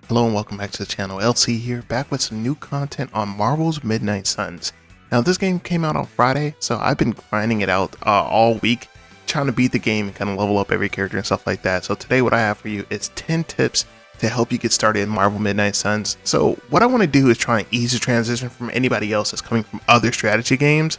Hello and welcome back to the channel. LC here, back with some new content on Marvel's Midnight Suns. Now this game came out on Friday, so I've been grinding it out all week, trying to beat the game and kind of level up every character and stuff like that. So today what I have for you is 10 tips to help you get started in Marvel Midnight Suns. So what I want to do is try and ease the transition from anybody else that's coming from other strategy games,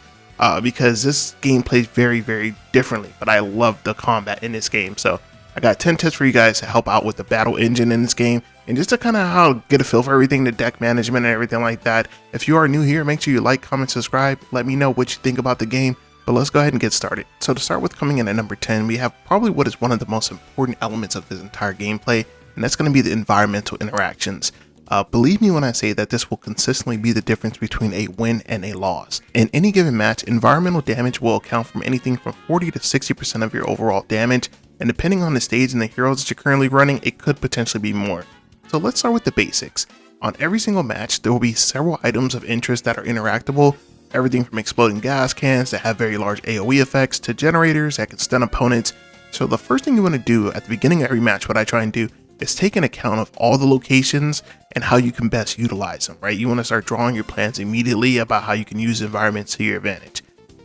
because this game plays very differently, but I love the combat in this game. So I got 10 tips for you guys to help out with the battle engine in this game, and just to kind of get a feel for everything, the deck management and everything like that. If you are new here, make sure you like, comment, subscribe. Let me know what you think about the game, but let's go ahead and get started. So to start with, coming in at number 10, we have probably what is one of the most important elements of this entire gameplay, and that's going to be the environmental interactions. Believe me when I say that this will consistently be the difference between a win and a loss. In any given match, environmental damage will account for anything from 40 to 60% of your overall damage, and depending on the stage and the heroes that you're currently running, it could potentially be more. So let's start with the basics. On every single match, there will be several items of interest that are interactable, everything from exploding gas cans that have very large AoE effects to generators that can stun opponents. So the first thing you want to do at the beginning of every match, what I try and do, is take an account of all the locations and how you can best utilize them, right? You want to start drawing your plans immediately about how you can use environments to your advantage.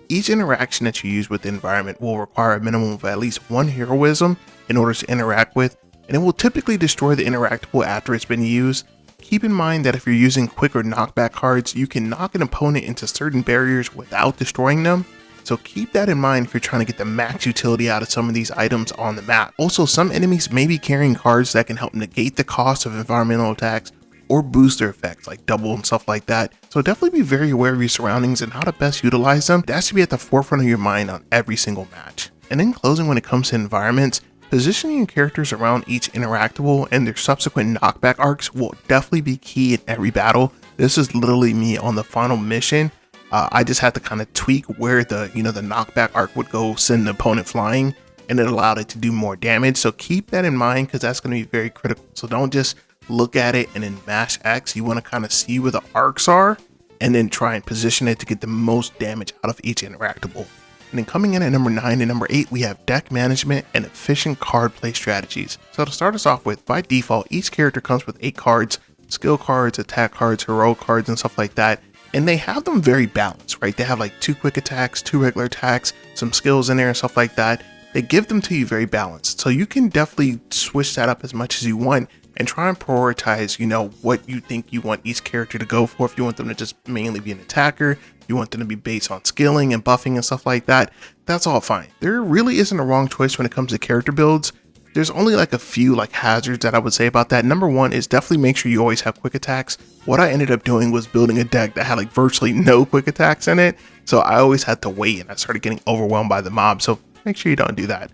Each interaction that you use with the environment will require a minimum of at least one heroism in order to interact with, and it will typically destroy the interactable after it's been used. Keep in mind that if you're using quick or knockback cards, you can knock an opponent into certain barriers without destroying them. So keep that in mind if you're trying to get the max utility out of some of these items on the map. Also, some enemies may be carrying cards that can help negate the cost of environmental attacks or boost their effects like double and stuff like that. So definitely be very aware of your surroundings and how to best utilize them. That should be at the forefront of your mind on every single match. And in closing, when it comes to environments, positioning your characters around each interactable and their subsequent knockback arcs will definitely be key in every battle. This is literally me on the final mission. I just had to kind of tweak where the knockback arc would go send the opponent flying, and it allowed it to do more damage. So keep that in mind because that's going to be very critical. So don't just look at it and then mash X. You want to kind of see where the arcs are and then try and position it to get the most damage out of each interactable. And then coming in at number 9 and number 8, we have deck management and efficient card play strategies. So to start us off with, by default, each character comes with 8 cards, skill cards, attack cards, heroic cards, and stuff like that. And they have them very balanced, right? They have like 2 quick attacks, 2 regular attacks, some skills in there and stuff like that. They give them to you very balanced. So you can definitely switch that up as much as you want and try and prioritize, what you think you want each character to go for. If you want them to just mainly be an attacker, you want them to be based on skilling and buffing and stuff like that, that's all fine. There really isn't a wrong choice when it comes to character builds. There's only like a few hazards that I would say about that. Number 1 is definitely make sure you always have quick attacks. What I ended up doing was building a deck that had virtually no quick attacks in it. So I always had to wait and I started getting overwhelmed by the mob. So make sure you don't do that.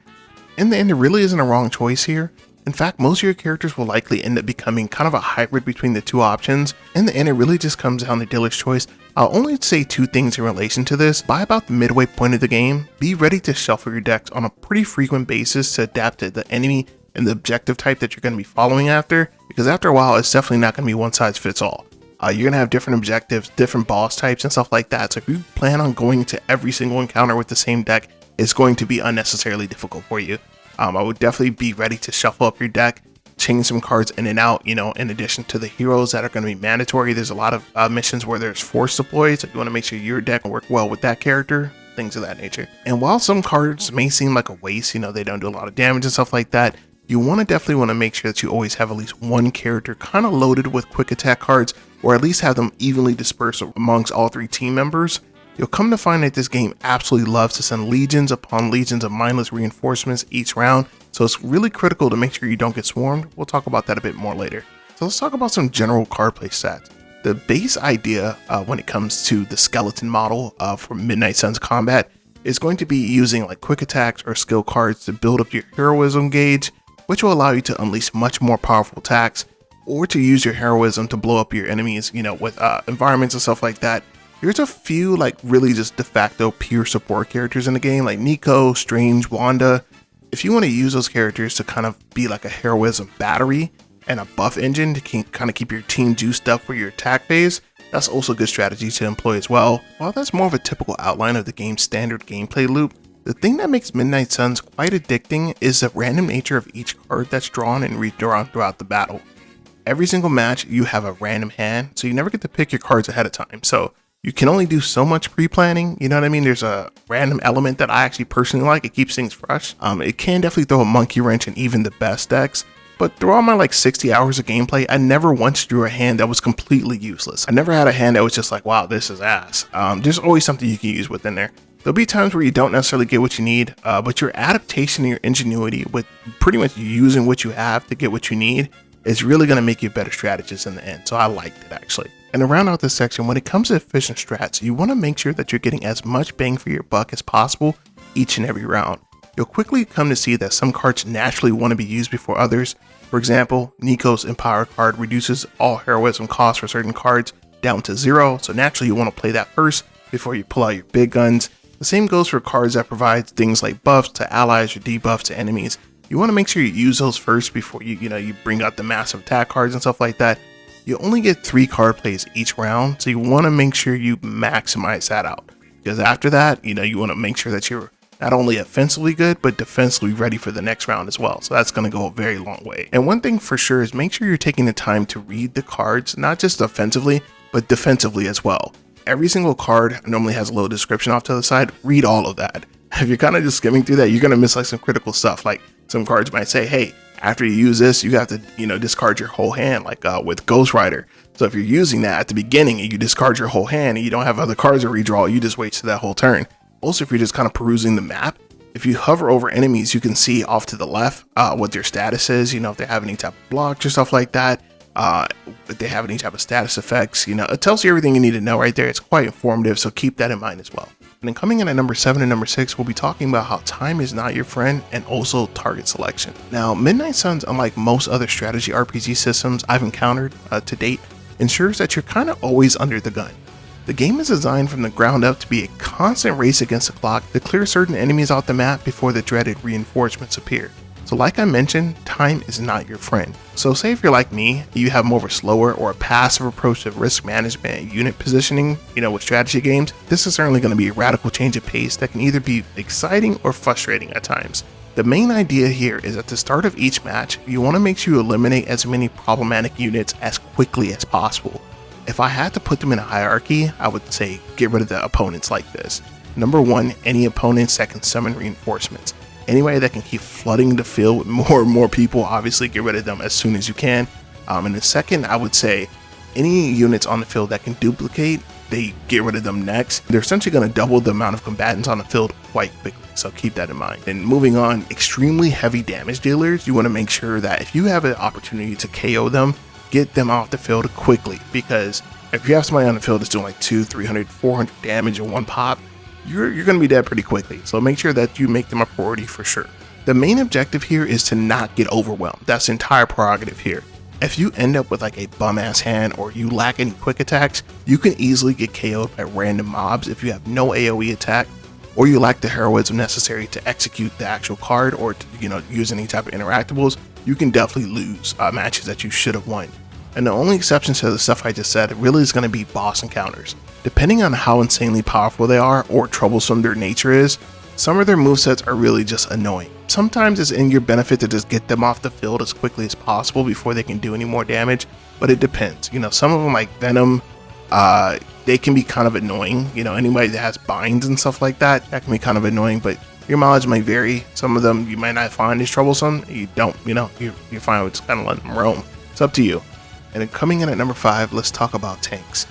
In the end, there really isn't a wrong choice here. In fact, most of your characters will likely end up becoming kind of a hybrid between the two options. In the end, it really just comes down to dealer's choice. I'll only say 2 things in relation to this. By about the midway point of the game, be ready to shuffle your decks on a pretty frequent basis to adapt to the enemy and the objective type that you're going to be following after, because after a while, it's definitely not going to be one size fits all. You're going to have different objectives, different boss types and stuff like that. So if you plan on going to every single encounter with the same deck, it's going to be unnecessarily difficult for you. I would definitely be ready to shuffle up your deck, change some cards in and out, in addition to the heroes that are going to be mandatory. There's a lot of missions where there's force deployed, so you want to make sure your deck will work well with that character, things of that nature. And while some cards may seem like a waste, they don't do a lot of damage and stuff like that, you definitely want to make sure that you always have at least one character kind of loaded with quick attack cards, or at least have them evenly dispersed amongst all 3 team members. You'll come to find that this game absolutely loves to send legions upon legions of mindless reinforcements each round, so it's really critical to make sure you don't get swarmed. We'll talk about that a bit more later. So let's talk about some general card play stats. The base idea when it comes to the skeleton model for Midnight Suns combat is going to be using quick attacks or skill cards to build up your heroism gauge, which will allow you to unleash much more powerful attacks, or to use your heroism to blow up your enemies, with environments and stuff like that. There's a few really just de facto pure support characters in the game, like Nico, Strange, Wanda. If you want to use those characters to kind of be like a heroism battery and a buff engine to kind of keep your team juiced up for your attack phase, that's also a good strategy to employ as well. While that's more of a typical outline of the game's standard gameplay loop, the thing that makes Midnight Suns quite addicting is the random nature of each card that's drawn and redrawn throughout the battle. every single match you have a random hand, so you never get to pick your cards ahead of time. So you can only do so much pre-planning, you know what I mean? There's a random element that I actually personally like. It keeps things fresh. It can definitely throw a monkey wrench in even the best decks. But through all my like 60 hours of gameplay, I never once drew a hand that was completely useless. I never had a hand that was just like, wow, this is ass. There's always something you can use within there. There'll be times where you don't necessarily get what you need, but your adaptation and your ingenuity with pretty much using what you have to get what you need is really going to make you a better strategist in the end. So I liked it actually. And to round out this section, when it comes to efficient strats, you want to make sure that you're getting as much bang for your buck as possible each and every round. You'll quickly come to see that some cards naturally want to be used before others. For example, Nico's Empower card reduces all heroism costs for certain cards down to 0, so naturally you want to play that first before you pull out your big guns. The same goes for cards that provide things like buffs to allies or debuffs to enemies. You want to make sure you use those first before you bring out the massive attack cards and stuff like that. You only get 3 card plays each round, so you want to make sure you maximize that out. Because after that, you want to make sure that you're not only offensively good, but defensively ready for the next round as well. So that's going to go a very long way. And one thing for sure is make sure you're taking the time to read the cards, not just offensively, but defensively as well. Every single card normally has a little description off to the side. Read all of that. If you're kind of just skimming through that, you're going to miss like some critical stuff. Like some cards might say, hey, after you use this, you have to, discard your whole hand, like with Ghost Rider. So if you're using that at the beginning and you discard your whole hand and you don't have other cards to redraw, you just wasted that whole turn. Also, if you're just kind of perusing the map, if you hover over enemies, you can see off to the left what their status is, if they have any type of blocks or stuff like that. If they have any type of status effects, it tells you everything you need to know right there. It's quite informative, so keep that in mind as well. And then coming in at number 7 and number 6, we'll be talking about how time is not your friend and also target selection. Now, Midnight Suns, unlike most other strategy RPG systems I've encountered to date, ensures that you're kind of always under the gun. The game is designed from the ground up to be a constant race against the clock to clear certain enemies off the map before the dreaded reinforcements appear. So like I mentioned, time is not your friend. So say if you're like me, you have more of a slower or a passive approach to risk management and unit positioning, with strategy games, this is certainly going to be a radical change of pace that can either be exciting or frustrating at times. The main idea here is at the start of each match, you want to make sure you eliminate as many problematic units as quickly as possible. If I had to put them in a hierarchy, I would say get rid of the opponents like this. Number 1, any opponents that can summon reinforcements. Anybody that can keep flooding the field with more and more people, obviously get rid of them as soon as you can. And the second, I would say any units on the field that can duplicate, they get rid of them next. They're essentially going to double the amount of combatants on the field quite quickly, so keep that in mind. And moving on, extremely heavy damage dealers, you want to make sure that if you have an opportunity to KO them, get them off the field quickly, because if you have somebody on the field that's doing like 200, 300, 400 damage in one pop, you're going to be dead pretty quickly. So make sure that you make them a priority for sure. The main objective here is to not get overwhelmed. That's the entire prerogative here. If you end up with like a bum ass hand or you lack any quick attacks, you can easily get KO'd by random mobs if you have no AoE attack, or you lack the heroism necessary to execute the actual card or to, use any type of interactables. You can definitely lose matches that you should have won. And the only exception to the stuff I just said really is going to be boss encounters. Depending on how insanely powerful they are or troublesome their nature is, some of their movesets are really just annoying. Sometimes it's in your benefit to just get them off the field as quickly as possible before they can do any more damage, but it depends. Some of them like Venom, they can be kind of annoying. Anybody that has binds and stuff like that can be kind of annoying, but your mileage might vary. Some of them you might not find as troublesome. You don't, you're fine with just kind of letting them roam. It's up to you. And then coming in at number 5, let's talk about tanks.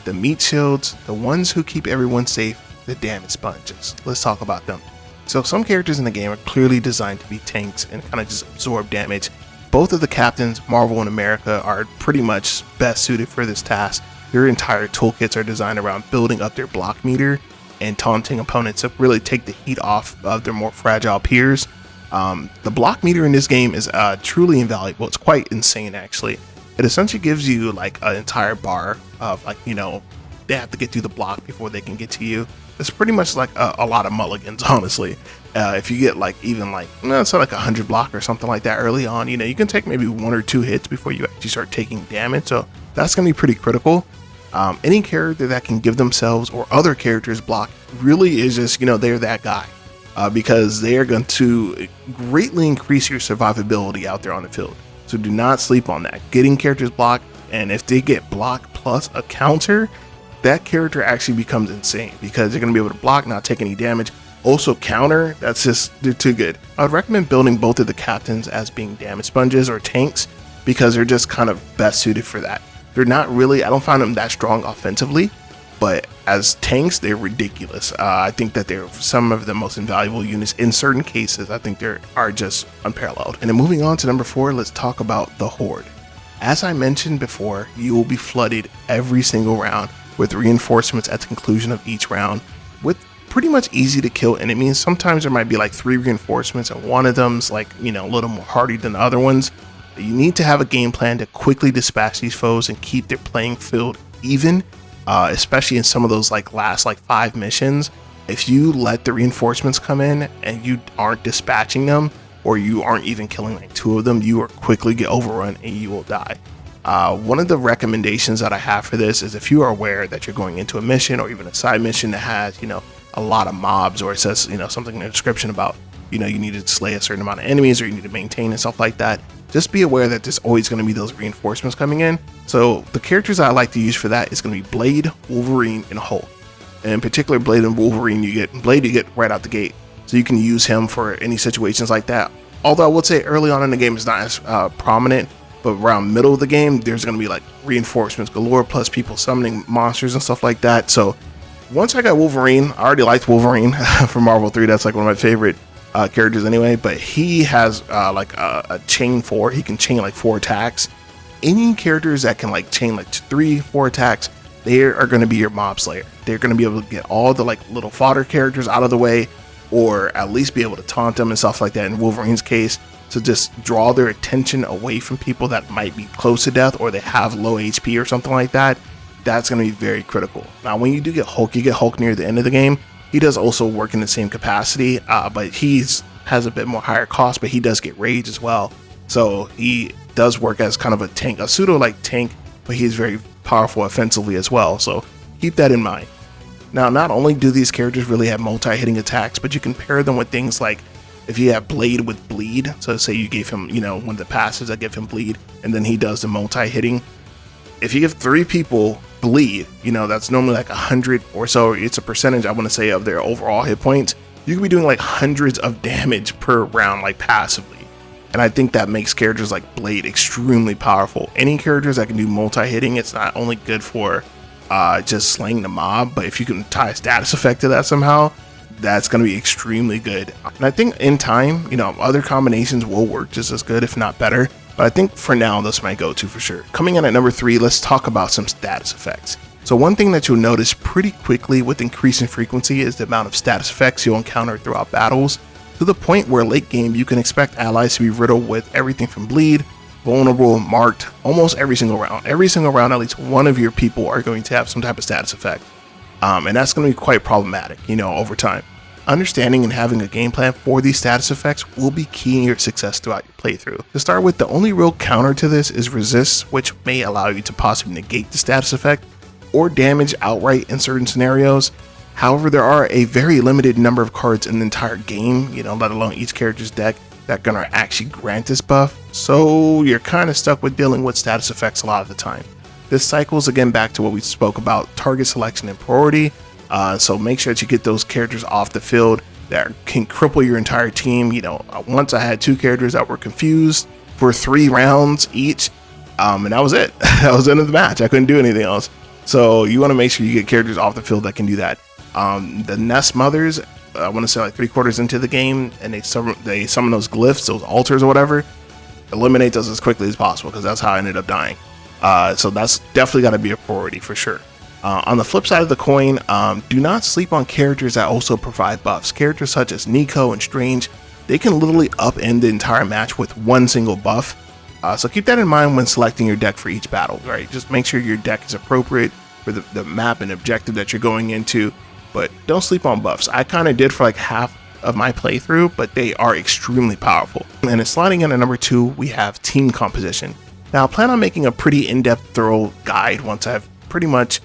The meat shields, the ones who keep everyone safe, the damage sponges. Let's talk about them. So some characters in the game are clearly designed to be tanks and kind of just absorb damage. Both of the captains, Marvel and America, are pretty much best suited for this task. Their entire toolkits are designed around building up their block meter and taunting opponents to really take the heat off of their more fragile peers. The block meter in this game is truly invaluable. It's quite insane actually. It essentially gives you like an entire bar of like, they have to get through the block before they can get to you. It's pretty much like a lot of mulligans, honestly. If you get like even like, it's like 100 block or something like that early on, you can take maybe 1 or 2 hits before you actually start taking damage. So that's going to be pretty critical. Any character that can give themselves or other characters block really is just, they're that guy. Because they are going to greatly increase your survivability out there on the field. So So do not sleep on that. Getting characters blocked, and if they get blocked plus a counter, that character actually becomes insane because they're going to be able to block, not take any damage. Also counter, they're too good. I would recommend building both of the captains as being damage sponges or tanks because they're just kind of best suited for that. They're not really, I don't find them that strong offensively, but as tanks, they're ridiculous. I think that they're some of the most invaluable units in certain cases. I think they are just unparalleled. And then moving on to number 4, let's talk about the Horde. As I mentioned before, you will be flooded every single round with reinforcements at the conclusion of each round with pretty much easy to kill enemies. Sometimes there might be like 3 reinforcements and one of them's like, a little more hardy than the other ones. You need to have a game plan to quickly dispatch these foes and keep their playing field even, especially in some of those last 5 missions. If you let the reinforcements come in and you aren't dispatching them, or you aren't even killing 2 of them, you will quickly get overrun and you will die. One of the recommendations that I have for this is if you are aware that you're going into a mission or even a side mission that has, a lot of mobs, or it says, something in the description about, you need to slay a certain amount of enemies or you need to maintain and stuff like that. Just be aware that there's always going to be those reinforcements coming in. So the characters I like to use for that is going to be Blade, Wolverine, and Hulk. And in particular, Blade and Wolverine, you get right out the gate. So you can use him for any situations like that. Although I would say early on in the game it's not as prominent, but around middle of the game, there's going to be reinforcements galore, plus people summoning monsters and stuff like that. So once I got Wolverine, I already liked Wolverine from Marvel 3. That's one of my favorite characters anyway, but he has a chain 4. He can chain 4 attacks. Any characters that can chain 3, 4 attacks, they are going to be your mob slayer. They're going to be able to get all the little fodder characters out of the way, or at least be able to taunt them and stuff like that in Wolverine's case, to just draw their attention away from people that might be close to death or they have low HP or something like that. That's going to be very critical. Now when you do get Hulk, you get Hulk near the end of the game. He does also work in the same capacity, but has a bit more higher cost, but he does get rage as well. So he does work as kind of a tank, a pseudo tank, but he's very powerful offensively as well. So keep that in mind. Now, not only do these characters really have multi-hitting attacks, but you can pair them with things like if you have Blade with Bleed. So say you gave him, one of the passives that give him Bleed, and then he does the multi-hitting. If you give 3 people Bleed, that's normally 100 or so. It's a percentage, I want to say, of their overall hit points. You could be doing hundreds of damage per round, passively. And I think that makes characters like Blade extremely powerful. Any characters that can do multi-hitting, it's not only good for just slaying the mob, but if you can tie a status effect to that somehow, that's going to be extremely good. And I think in time, other combinations will work just as good, if not better. But I think for now, that's my go-to for sure. Coming in at number 3, let's talk about some status effects. So one thing that you'll notice pretty quickly with increasing frequency is the amount of status effects you'll encounter throughout battles, to the point where late game you can expect allies to be riddled with everything from Bleed, Vulnerable, Marked, almost every single round. Every single round, at least one of your people are going to have some type of status effect. And that's going to be quite problematic, over time. Understanding and having a game plan for these status effects will be key in your success throughout your playthrough. To start with, the only real counter to this is Resist, which may allow you to possibly negate the status effect or damage outright in certain scenarios. However, there are a very limited number of cards in the entire game, let alone each character's deck, that are going to actually grant this buff, so you're kind of stuck with dealing with status effects a lot of the time. This cycles again back to what we spoke about, target selection and priority. So make sure that you get those characters off the field that can cripple your entire team. Once I had 2 characters that were confused for 3 rounds each, and that was it. That was the end of the match. I couldn't do anything else. So you want to make sure you get characters off the field that can do that. The Nest Mothers, I want to say 3/4 into the game, and they summon those glyphs, those altars or whatever. Eliminate those as quickly as possible, because that's how I ended up dying. So that's definitely got to be a priority for sure. On the flip side of the coin, do not sleep on characters that also provide buffs. Characters such as Nico and Strange, they can literally upend the entire match with one single buff. So keep that in mind when selecting your deck for each battle, right? Just make sure your deck is appropriate for the map and objective that you're going into, but don't sleep on buffs. I kind of did for half of my playthrough, but they are extremely powerful. And in sliding in at number 2, we have team composition. Now I plan on making a pretty in-depth, thorough guide once I've pretty much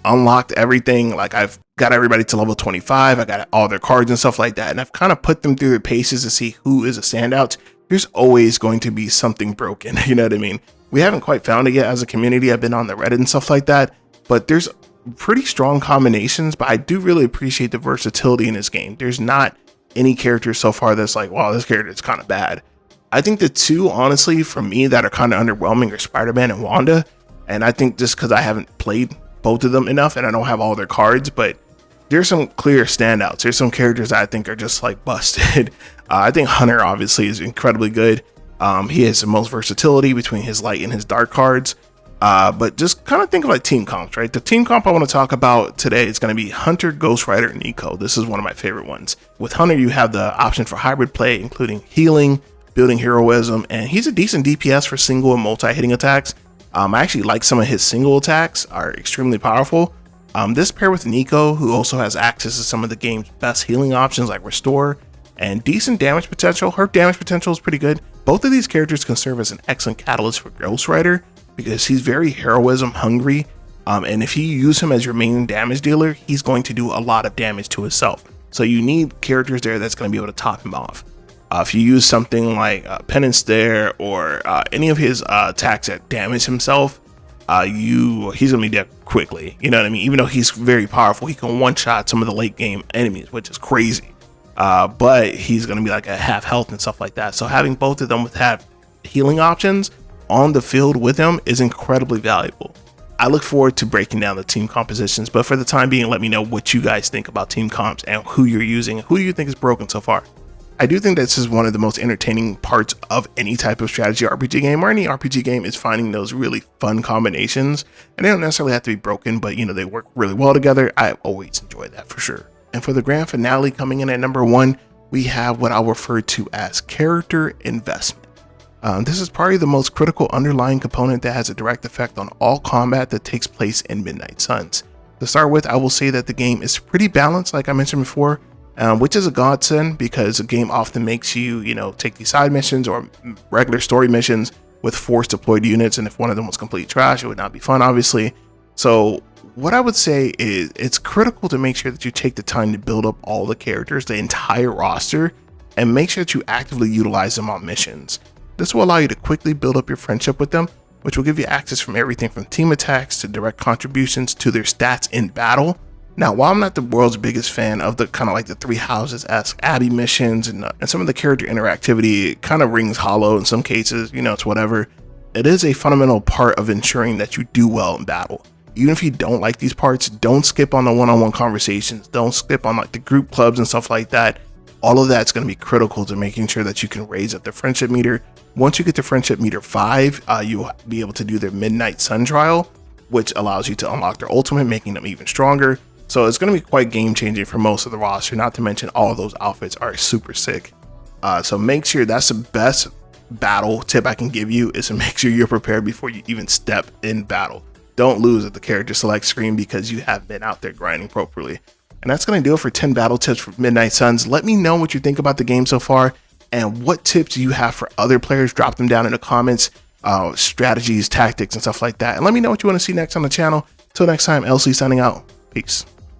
unlocked everything. I've got everybody to level 25, I got all their cards and stuff like that, and I've kind of put them through their paces to see who is a standout. there's always going to be something broken. You know what I mean? We haven't quite found it yet as a community. I've been on the Reddit and stuff like that, but there's pretty strong combinations. But I do really appreciate the versatility in this game. There's not any character so far that's like, wow, this character is kind of bad. I think the two, honestly, for me, that are kind of underwhelming are Spider-Man and Wanda. And I think just because I haven't played both of them enough and I don't have all their cards, but there's some clear standouts. There's some characters that I think are just like busted. I think Hunter obviously is incredibly good. He has the most versatility between his light and his dark cards. But just kind of think of like team comps, right? The team comp I want to talk about today is going to be Hunter, Ghost Rider, and Nico. This is one of my favorite ones. With Hunter, you have the option for hybrid play, including healing, building heroism, and he's a decent DPS for single and multi-hitting attacks. I actually like some of his single attacks are extremely powerful. This pair with Nico, who also has access to some of the game's best healing options like Restore and decent damage potential. Her damage potential is pretty good. Both of these characters can serve as an excellent catalyst for Ghost Rider because he's very heroism hungry. And if you use him as your main damage dealer, he's going to do a lot of damage to himself. So you need characters there that's going to be able to top him off. If you use something like Penance there or any of his attacks that damage himself, he's gonna be dead quickly. You know what I mean? Even though he's very powerful, he can one-shot some of the late game enemies, which is crazy. But he's gonna be like a half health and stuff like that. So having both of them have healing options on the field with him is incredibly valuable. I look forward to breaking down the team compositions, but for the time being, let me know what you guys think about team comps and who you're using. Who do you think is broken so far? I do think this is one of the most entertaining parts of any type of strategy RPG game or any RPG game is finding those really fun combinations. And they don't necessarily have to be broken, but you know, they work really well together. I always enjoy that for sure. And for the grand finale coming in at number 1, we have what I'll refer to as character investment. This is probably the most critical underlying component that has a direct effect on all combat that takes place in Midnight Suns. To start with, I will say that the game is pretty balanced, like I mentioned before. Which is a godsend because the game often makes you, take these side missions or regular story missions with force deployed units. And if one of them was complete trash, it would not be fun, obviously. So what I would say is it's critical to make sure that you take the time to build up all the characters, the entire roster, and make sure that you actively utilize them on missions. This will allow you to quickly build up your friendship with them, which will give you access from everything from team attacks to direct contributions to their stats in battle. Now, while I'm not the world's biggest fan of the kind of like the Three Houses-esque Abbey missions and some of the character interactivity, it kind of rings hollow in some cases, it's whatever. It is a fundamental part of ensuring that you do well in battle. Even if you don't like these parts, don't skip on the one-on-one conversations. Don't skip on like the group clubs and stuff like that. All of that's going to be critical to making sure that you can raise up the friendship meter. Once you get to friendship meter 5, you'll be able to do their Midnight Sun trial, which allows you to unlock their ultimate, making them even stronger. So it's going to be quite game changing for most of the roster, not to mention all of those outfits are super sick. So make sure that's the best battle tip I can give you is to make sure you're prepared before you even step in battle. Don't lose at the character select screen because you have been out there grinding appropriately. And that's going to do it for 10 battle tips for Midnight Suns. Let me know what you think about the game so far and what tips you have for other players. Drop them down in the comments, strategies, tactics, and stuff like that. And let me know what you want to see next on the channel. Till next time, LC signing out. Peace.